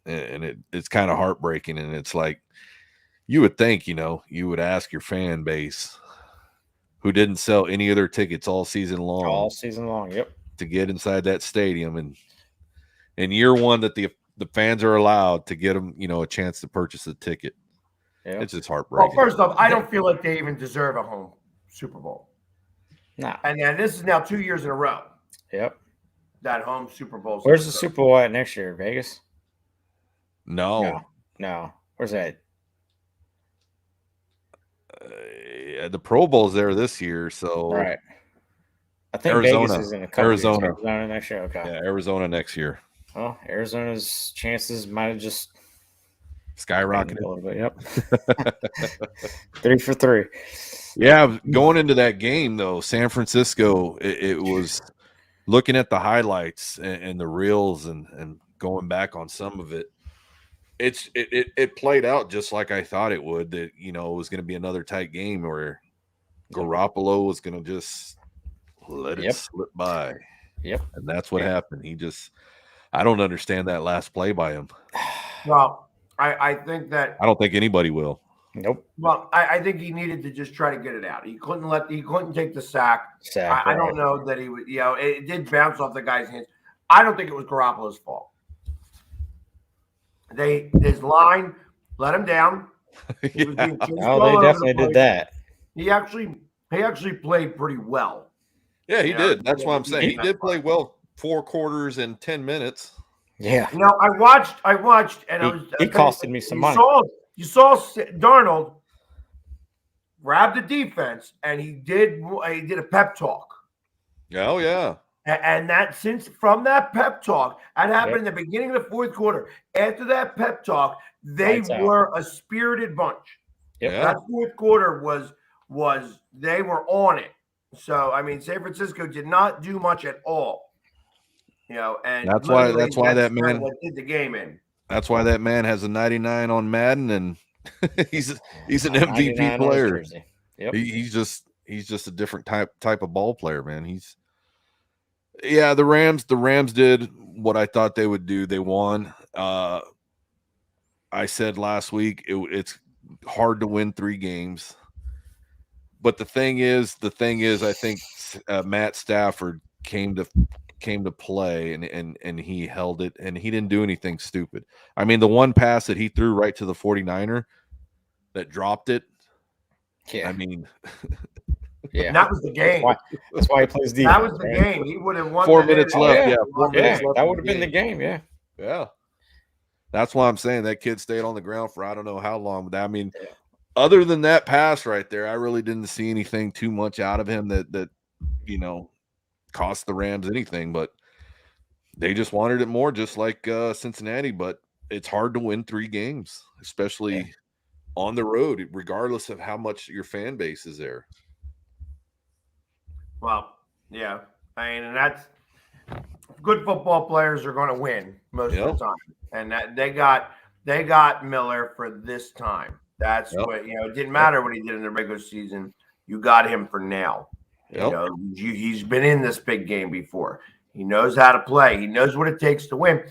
And it's kind of heartbreaking. And it's like, you would think, you would ask your fan base who didn't sell any of their tickets all season long. Yep. To get inside that stadium, and in year one that the fans are allowed to get them, a chance to purchase a ticket. Yeah. It's just heartbreaking. Well, first off, I don't feel like they even deserve a home Super Bowl. No. And then this is now 2 years in a row. Yep. That home Super Bowl. Where's the Super Bowl at next year? Vegas? No. Where's that? The Pro Bowl's there this year, so right. I think Arizona. Vegas is in a couple Arizona. years. Arizona next year. Okay. Yeah, Arizona next year. Well, Arizona's chances might have just skyrocketed a little bit. Yep. 3 for 3. Yeah, going into that game though, San Francisco, it was looking at the highlights and the reels and going back on some of it. It played out just like I thought it would. That it was going to be another tight game where Garoppolo was going to just let it slip by. Yep. And that's what happened. I don't understand that last play by him. Well, I think that I don't think anybody will. Nope. Well, I think he needed to just try to get it out. He couldn't take the sack. I don't know that he would, it did bounce off the guy's hands. I don't think it was Garoppolo's fault. His line let him down. They definitely did that. He actually played pretty well. Yeah, he did. That's what I'm saying. He did play well 4 quarters and 10 minutes. Yeah. I watched, and he costed me some money. You saw Darnold grab the defense, and he did a pep talk. Oh yeah. And from that pep talk, that happened in the beginning of the 4th quarter. After that pep talk, they were a spirited bunch. Yep. That 4th quarter was they were on it. So San Francisco did not do much at all. And that's why that man did the game in. That's why that man has a 99 on Madden, and he's an MVP player. Yep. He's just a different type of ball player, man. The Rams did what I thought they would do. They won. I said last week it's hard to win 3 games. But the thing is, I think Matt Stafford came to play and he held it, and he didn't do anything stupid. The one pass that he threw right to the 49er that dropped it. Yeah. Yeah, that was the game. That's why he plays defense. That was the game. He would have won. 4 minutes left. Yeah, 4 minutes left. That would have been the game. Yeah. Yeah. That's why I'm saying that kid stayed on the ground for I don't know how long. But other than that pass right there, I really didn't see anything too much out of him that cost the Rams anything. But they just wanted it more, just like Cincinnati. But it's hard to win 3 games, especially on the road, regardless of how much your fan base is there. Well, yeah. And that's good. Football players are going to win most of the time, and that they got Miller for this time. That's what it didn't matter what he did in the regular season. You got him for now. He's been in this big game before. He knows how to play. He knows what it takes to win.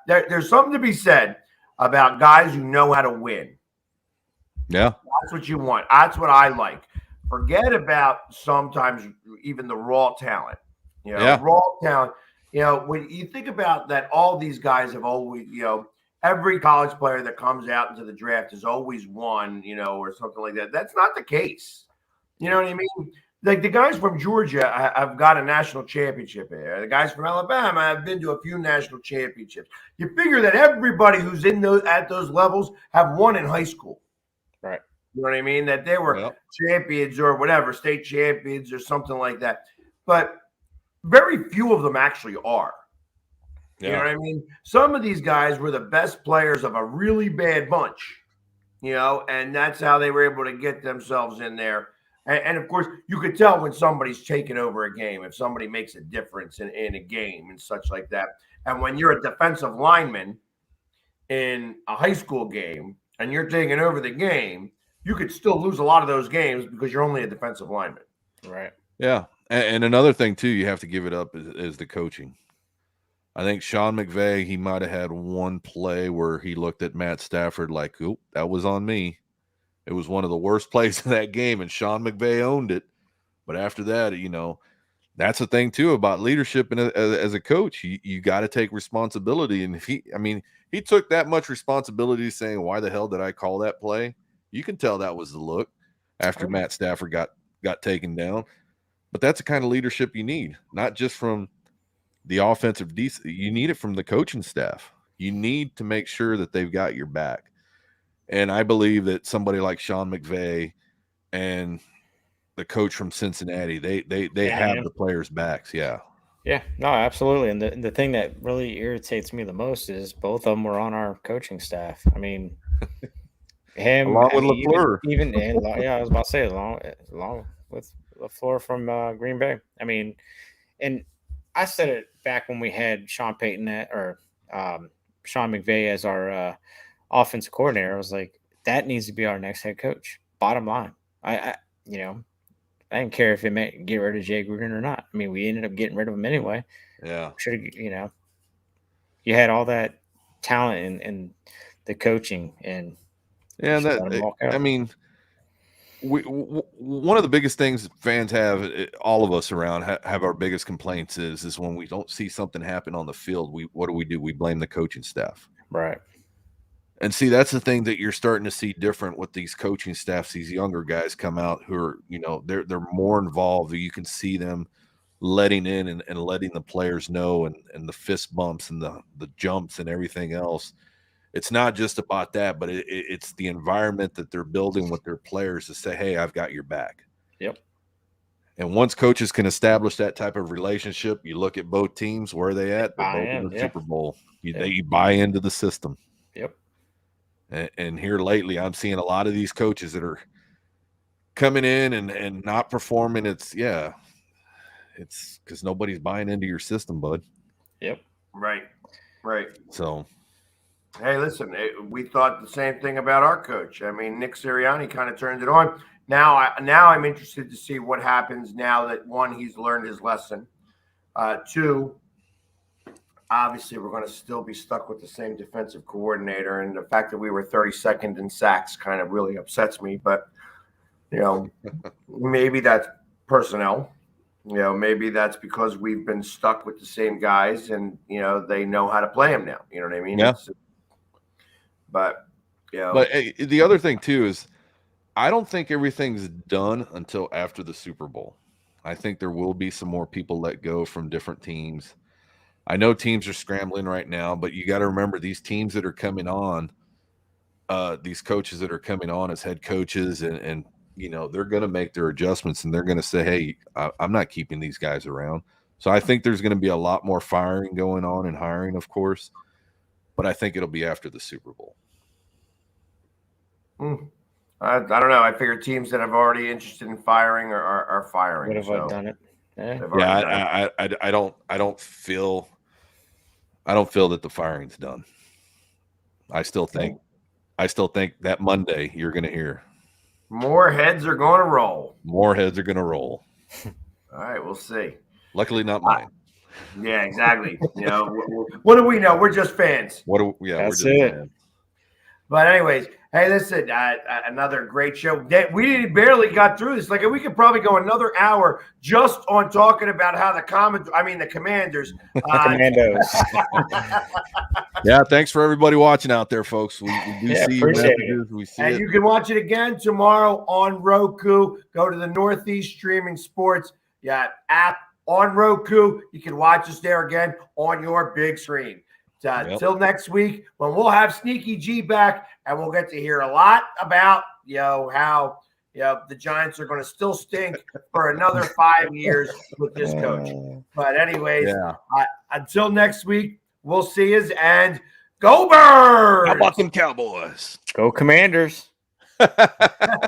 There's something to be said about guys who know how to win. Yeah, that's what you want. That's what I like. Forget about sometimes even the raw talent. Raw talent. When you think about that, all these guys have always, every college player that comes out into the draft has always won, or something like that. That's not the case. You know what I mean? Like the guys from Georgia have got a national championship there. The guys from Alabama have been to a few national championships. You figure that everybody who's at those levels have won in high school. Right. You know what I mean? That they were champions or whatever, state champions or something like that. But very few of them actually are. Yeah. You know what I mean? Some of these guys were the best players of a really bad bunch, and that's how they were able to get themselves in there. And of course, you could tell when somebody's taking over a game, if somebody makes a difference in a game and such like that. And when you're a defensive lineman in a high school game and you're taking over the game, you could still lose a lot of those games because you're only a defensive lineman. Right. Yeah. And another thing, too, you have to give it up is the coaching. I think Sean McVay, he might have had one play where he looked at Matt Stafford like, "Oop, that was on me." It was one of the worst plays in that game, and Sean McVay owned it. But after that, that's the thing, too, about leadership and as a coach. You got to take responsibility. And if he took that much responsibility saying, "Why the hell did I call that play?" You can tell that was the look after Matt Stafford got taken down. But that's the kind of leadership you need, not just from the offensive DC. You need it from the coaching staff. You need to make sure that they've got your back. And I believe that somebody like Sean McVay and the coach from Cincinnati, they have the players' backs. Yeah. Yeah, no, absolutely. And the thing that really irritates me the most is both of them were on our coaching staff. I mean, along with LaFleur. I was about to say along with LaFleur from Green Bay. I mean, and I said it back when we had Sean McVay as our offensive coordinator. I was like, that needs to be our next head coach. Bottom line, I didn't care if it meant get rid of Jay Gruden or not. I mean, we ended up getting rid of him anyway. Yeah, you had all that talent and the coaching, and one of the biggest things fans have, all of us around have our biggest complaints is when we don't see something happen on the field. What do? We blame the coaching staff, right? And see, that's the thing that you're starting to see different with these coaching staffs. These younger guys come out who are, they're more involved. You can see them letting in and letting the players know, and the fist bumps and the jumps and everything else. It's not just about that, but it's the environment that they're building with their players to say, "Hey, I've got your back." Yep. And once coaches can establish that type of relationship, you look at both teams, where are they at? They're both in the Super Bowl. You buy into the system. Yep. And here lately, I'm seeing a lot of these coaches that are coming in and not performing. It's because nobody's buying into your system, bud. Yep. Right. So, hey, listen, we thought the same thing about our coach. I mean, Nick Sirianni kind of turned it on. Now I'm interested to see what happens now that, one, he's learned his lesson. Two, obviously, we're going to still be stuck with the same defensive coordinator, and the fact that we were 32nd in sacks kind of really upsets me. But maybe that's personnel. Maybe that's because we've been stuck with the same guys, and they know how to play them now. You know what I mean? Yeah. But the other thing too is, I don't think everything's done until after the Super Bowl. I think there will be some more people let go from different teams. I know teams are scrambling right now, but you got to remember, these teams that are coming on, these coaches that are coming on as head coaches, and they're going to make their adjustments, and they're going to say, "Hey, I'm not keeping these guys around." So I think there's going to be a lot more firing going on and hiring, of course, but I think it'll be after the Super Bowl. I don't know. I figure teams that have already interested in firing are firing. Would have done it. Yeah, I don't feel that the firing's done. I still think that Monday you're going to hear more heads are going to roll. More heads are going to roll. All right, we'll see. Luckily, not mine. Yeah, exactly. What do we know? We're just fans. That's we're just fans. But anyways, hey, listen, another great show. We barely got through this. Like, we could probably go another hour just on talking about how the Commanders. Commandos. Yeah, thanks for everybody watching out there, folks. We do see your messages. We see and it. You can watch it again tomorrow on Roku. Go to the Northeast Streaming Sports app on Roku. You can watch us there again on your big screen. Till next week, when we'll have Sneaky G back, and we'll get to hear a lot about how the Giants are going to still stink for another 5 years with this coach. But anyways, until next week, we'll see you, and go Birds! How about them Cowboys? Go Commanders.